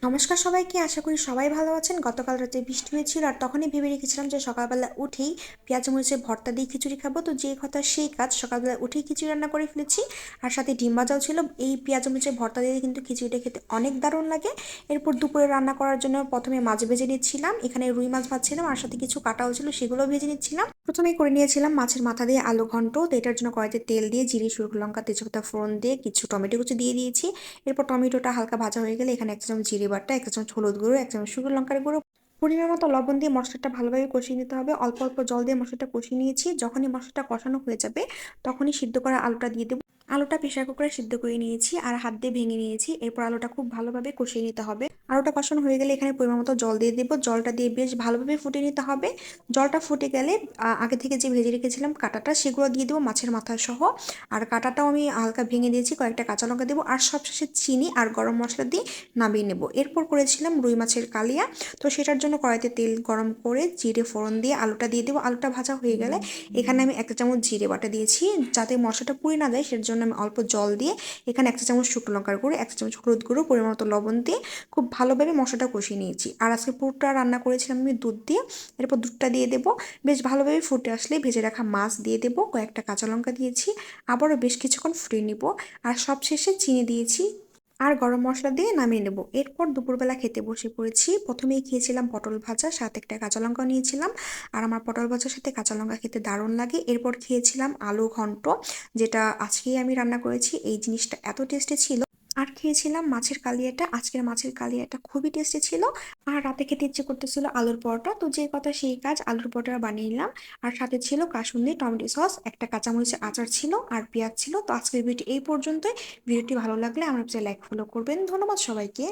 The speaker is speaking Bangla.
নমস্কার সবাইকে, আশা করি সবাই ভালো আছেন। গতকাল রাতে বৃষ্টি হয়েছিল আর তখনই ভেবে রেখেছিলাম যে সকালবেলা উঠেই পেঁয়াজ মরিচের ভর্তা দিয়ে খিচুড়ি খাবো। তো যে কথা সেই কাজ, সকালবেলা উঠেই খিচুড়ি রান্না করে ফেলেছি আর সাথে ডিম ভাজাও ছিল। এই পেঁয়াজ মরিচের ভর্তা দিয়ে কিন্তু খিচুড়িটা খেতে অনেক দারুণ লাগে। এরপর দুপুরে রান্না করার জন্য প্রথমে মাছ ভেজে নিচ্ছিলাম, এখানে রুই মাছ ভাজছিলাম আর সাথে কিছু কাটাও ছিল, সেগুলো ভেজে নিচ্ছিলাম। প্রথমেই করে নিয়েছিলাম মাছের মাথা দিয়ে আলু ঘন্ট। তো এটার জন্য কড়াইতে তেল দিয়ে জিরে, শুকনো লঙ্কা, তেজপাতা ফোড়ন দিয়ে কিছু টমেটো কুচি দিয়ে দিয়েছি। এরপর টমেটোটা হালকা ভাজা হয়ে গেলে এখানে 1 চামচ জিরে বাটা, 1 চামচ হলুদ গুঁড়ো, 1 চামচ শুকনো লঙ্কার গুঁড়ো, পরিমাণ মতো লবণ দিয়ে মশলাটা ভালোভাবে কষিয়ে নিতে হবে। অল্প অল্প জল দিয়ে মশলাটা কষিয়ে নিয়েছি। যখনই মশলাটা কষানো হয়ে যাবে তখনই সিদ্ধ করা আলুটা দিয়ে দেবো। আলুটা প্রেশার কুকারে সিদ্ধ করে নিয়েছি আর হাত দিয়ে ভেঙে নিয়েছি। এরপর আলুটা খুব ভালোভাবে কষিয়ে নিতে হবে। আলুটা কষানো হয়ে গেলে এখানে পরিমাণ মতো জল দিয়ে দেবো। জলটা দিয়ে বেশ ভালোভাবে ফুটিয়ে নিতে হবে। জলটা ফুটে গেলে আগে থেকে যে ভেজে রেখেছিলাম কাঁটাটা, সেগুলো দিয়ে দেবো মাছের মাথা সহ। আর কাঁটাটাও আমি হালকা ভেঙে দিয়েছি, কয়েকটা কাঁচা লঙ্কা দেবো আর সবশেষে চিনি আর গরম মশলা দিয়ে নামিয়ে নেব। এরপর করেছিলাম রুই মাছের কালিয়া। তো সেটার জন্য কড়াইতে তেল গরম করে জিরে ফোড়ন দিয়ে আলুটা দিয়ে দেবো। আলুটা ভাজা হয়ে গেলে এখানে আমি 1 চামচ জিরে বাটা দিয়েছি। যাতে মশলাটা পুড়ে না যায় সেটার জন্য আমি অল্প জল দিয়ে এখানে 1 চামচ শুকনো লঙ্কার গুঁড়ো, 1 চামচ হলুদ গুঁড়ো, পরিমাণ মতো লবণ দিয়ে খুব ভালোভাবে মশলাটা কষিয়ে নিয়েছি। আর আজকে পুরোটা রান্না করেছিলাম আমি দুধ দিয়ে। এরপর দুধটা দিয়ে দেবো। বেশ ভালোভাবে ফুটে আসলে ভেজে রাখা মাছ দিয়ে দেবো, কয়েকটা কাঁচা লঙ্কা দিয়েছি, আবারও বেশ কিছুক্ষণ ফুটিয়ে নিব। আর সবশেষে চিনি দিয়েছি আর গরম মশলা দিয়ে নামিয়ে নেব। এরপর দুপুরবেলা খেতে বসে পড়েছি। প্রথমেই খেয়েছিলাম পটল ভাজা, সাথে একটা কাঁচা লঙ্কা নিয়েছিলাম। আর আমার পটল ভাজার সাথে কাঁচা লঙ্কা খেতে দারুণ লাগে। এরপর খেয়েছিলাম আলু ঘন্ট, যেটা আজকেই আমি রান্না করেছি। এই জিনিসটা এত টেস্টি ছিল। আর খেয়েছিলাম মাছের কালিয়াটা। আজকের মাছের কালিয়াটা খুবই টেস্টি ছিল। আর রাতে খেতে ইচ্ছে করতেছিল আলুর পরোটা। তো যে কথা সেই কাজ, আলুর পরোটা বানিয়ে নিলাম। আর সাথে ছিল কাসুন্দি, টমেটো সস, একটা কাঁচামরিচের আচার ছিল আর পেঁয়াজ ছিল। তো আজকের ভিডিও এই পর্যন্তই। ভিডিওটি ভালো লাগলে আমার লাইক ফলো করবেন। ধন্যবাদ সবাইকে।